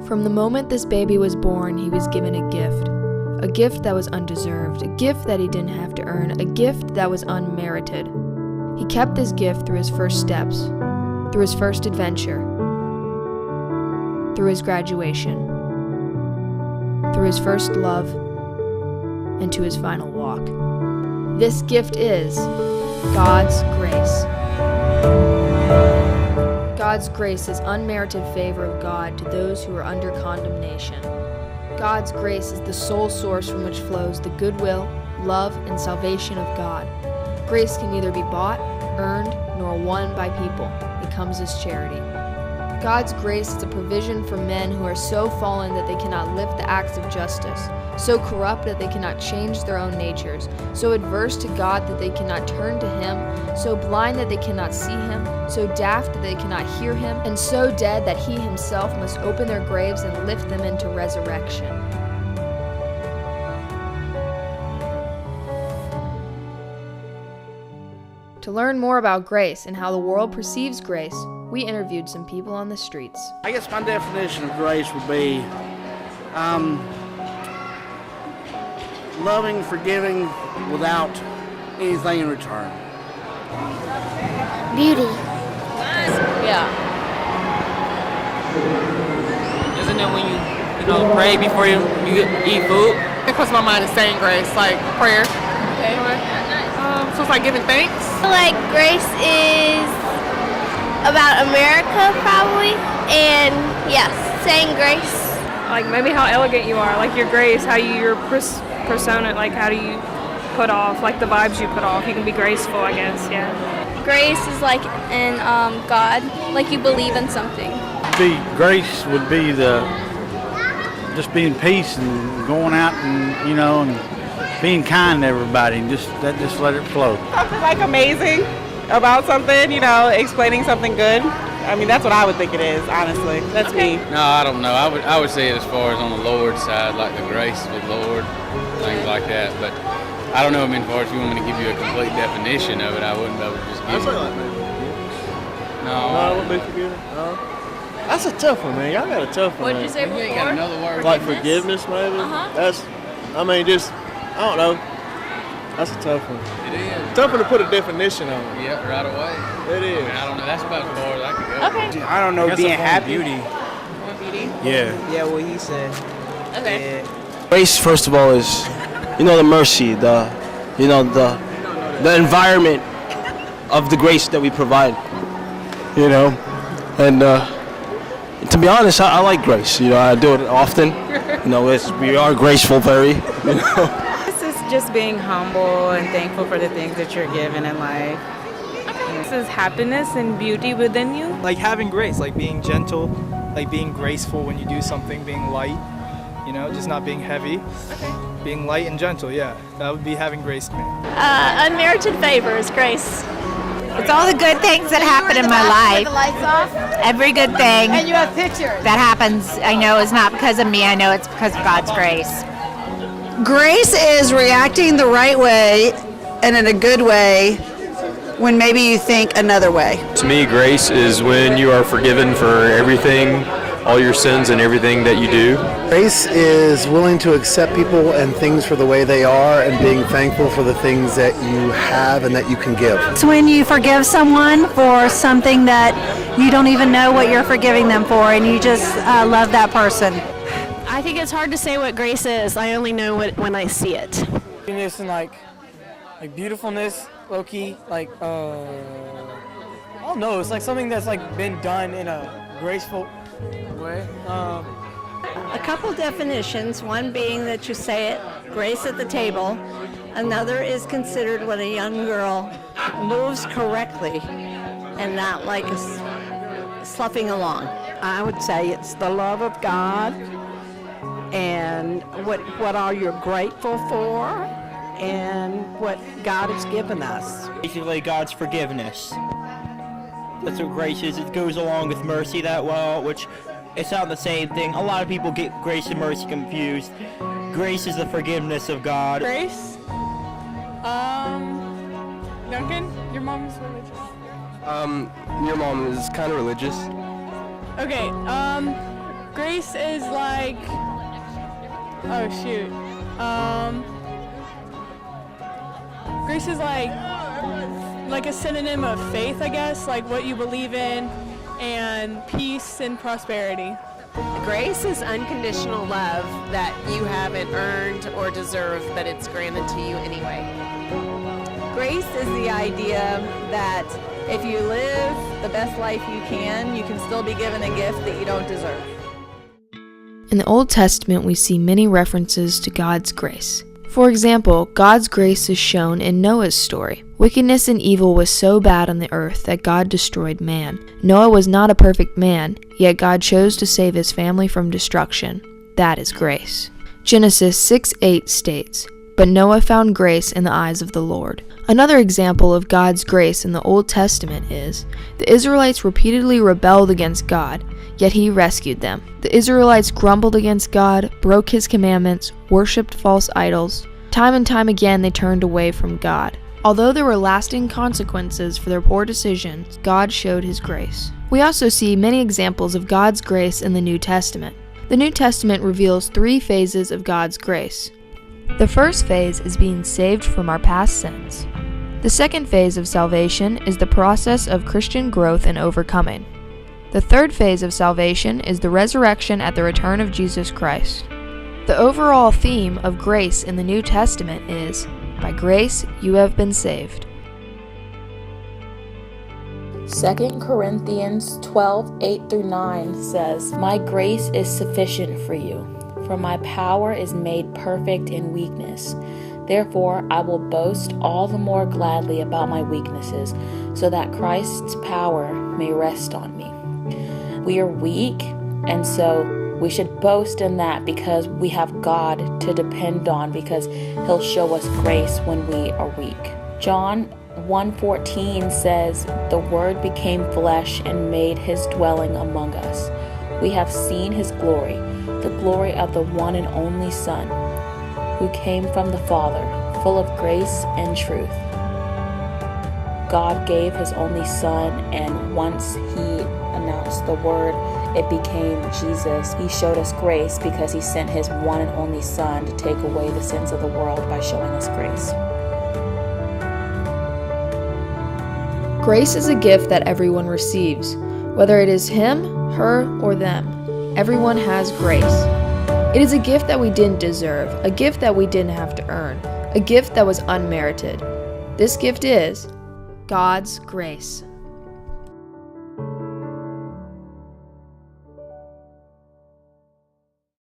From the moment this baby was born, he was given a gift that was undeserved, a gift that he didn't have to earn, a gift that was unmerited. He kept this gift through his first steps, through his first adventure, through his graduation, through his first love, and to his final walk. This gift is God's grace. God's grace is unmerited favor of God to those who are under condemnation. God's grace is the sole source from which flows the goodwill, love, and salvation of God. Grace can neither be bought, earned, nor won by people. It comes as charity. God's grace is a provision for men who are so fallen that they cannot live the acts of justice, so corrupt that they cannot change their own natures, so adverse to God that they cannot turn to Him, so blind that they cannot see Him, so daft that they cannot hear Him, and so dead that He Himself must open their graves and lift them into resurrection. To learn more about grace and how the world perceives grace, we interviewed some people on the streets. I guess my definition of grace would be loving, forgiving without anything in return. Beauty. Yeah. Isn't it when you pray before you eat food? It comes to my mind is saying grace, like prayer. Okay. So it's like giving thanks. Like grace is about America probably, and yes, saying grace. Like maybe how elegant you are, like your grace, how your persona, like how do you put off, like the vibes you put off. You can be graceful, I guess, yeah. Grace is like in God, like you believe in something. Grace would be just being peace and going out and and being kind to everybody and just let it flow. Something like amazing about something, explaining something good. I mean, that's what I would think it is, honestly. That's me. No, I don't know. I would say it as far as on the Lord's side, like the grace of the Lord, things like that. But I don't know, as far as you want me to give you a complete definition of it, I wouldn't be able to just give you. No, I wouldn't be forgiving. That's a tough one, man. Y'all got a tough one. What'd you say before? You ain't got another word. Like forgiveness, maybe? I don't know. That's a tough one. It is. Tough one to put a definition on. Yep, right away. It is. I don't know. That's about as far as I could go. Okay. I don't know, being happy. Beauty? Yeah, what he said. Okay. Yeah. Grace, first of all, is, the mercy, the environment of the grace that we provide, and to be honest, I like grace. I do it often. We are graceful, very. This is just being humble and thankful for the things that you're given in life. This is happiness and beauty within you. Like having grace, like being gentle, like being graceful when you do something, being light, just not being heavy. Being light and gentle, yeah. That would be having grace to me. Unmerited favor is grace. It's all the good things that happen in my life. The lights off. Every good thing And you have pictures. that happens, I know is not because of me. I know it's because of God's grace. Grace is reacting the right way and in a good way when maybe you think another way. To me, grace is when you are forgiven for everything, all your sins and everything that you do. Grace is willing to accept people and things for the way they are and being thankful for the things that you have and that you can give. It's when you forgive someone for something that you don't even know what you're forgiving them for, and you just love that person. I think it's hard to say what grace is. I only know it when I see it. Happiness and like beautifulness, low-key, I don't know, it's like something that's been done in a graceful way. A couple definitions, one being that you say it, grace at the table. Another is considered when a young girl moves correctly and not like sloughing along. I would say it's the love of God and what are you grateful for and what God has given us. Basically God's forgiveness. That's what grace is. It goes along with mercy that well, which it's not the same thing. A lot of people get grace and mercy confused. Grace is the forgiveness of God. Grace? Duncan, your mom's religious. Your mom is kind of religious. Okay, grace Grace is like, oh shoot. Grace is like a synonym of faith, I guess, like what you believe in, and peace and prosperity. Grace is unconditional love that you haven't earned or deserved, but it's granted to you anyway. Grace is the idea that if you live the best life you can still be given a gift that you don't deserve. In the Old Testament, we see many references to God's grace. For example, God's grace is shown in Noah's story. Wickedness and evil was so bad on the earth that God destroyed man. Noah was not a perfect man, yet God chose to save his family from destruction. That is grace. Genesis 6:8 states, "But Noah found grace in the eyes of the Lord." Another example of God's grace in the Old Testament is, the Israelites repeatedly rebelled against God, yet he rescued them. The Israelites grumbled against God, broke his commandments, worshipped false idols. Time and time again they turned away from God. Although there were lasting consequences for their poor decisions, God showed his grace. We also see many examples of God's grace in the New Testament. The New Testament reveals 3 phases of God's grace. The first phase is being saved from our past sins. The second phase of salvation is the process of Christian growth and overcoming. The third phase of salvation is the resurrection at the return of Jesus Christ. The overall theme of grace in the New Testament is, by grace you have been saved. 2 Corinthians 12:8-9 says, "My grace is sufficient for you, for my power is made perfect in weakness. Therefore I will boast all the more gladly about my weaknesses, so that Christ's power may rest on me." We are weak, and so we should boast in that because we have God to depend on, because he'll show us grace when we are weak. John 1:14 says, "The Word became flesh and made his dwelling among us. We have seen his glory, the glory of the one and only Son, who came from the Father, full of grace and truth." God gave his only Son, and once he announced the Word, it became Jesus. He showed us grace because he sent his one and only Son to take away the sins of the world by showing us grace. Grace is a gift that everyone receives, whether it is him, her, or them. Everyone has grace. It is a gift that we didn't deserve, a gift that we didn't have to earn, a gift that was unmerited. This gift is God's grace.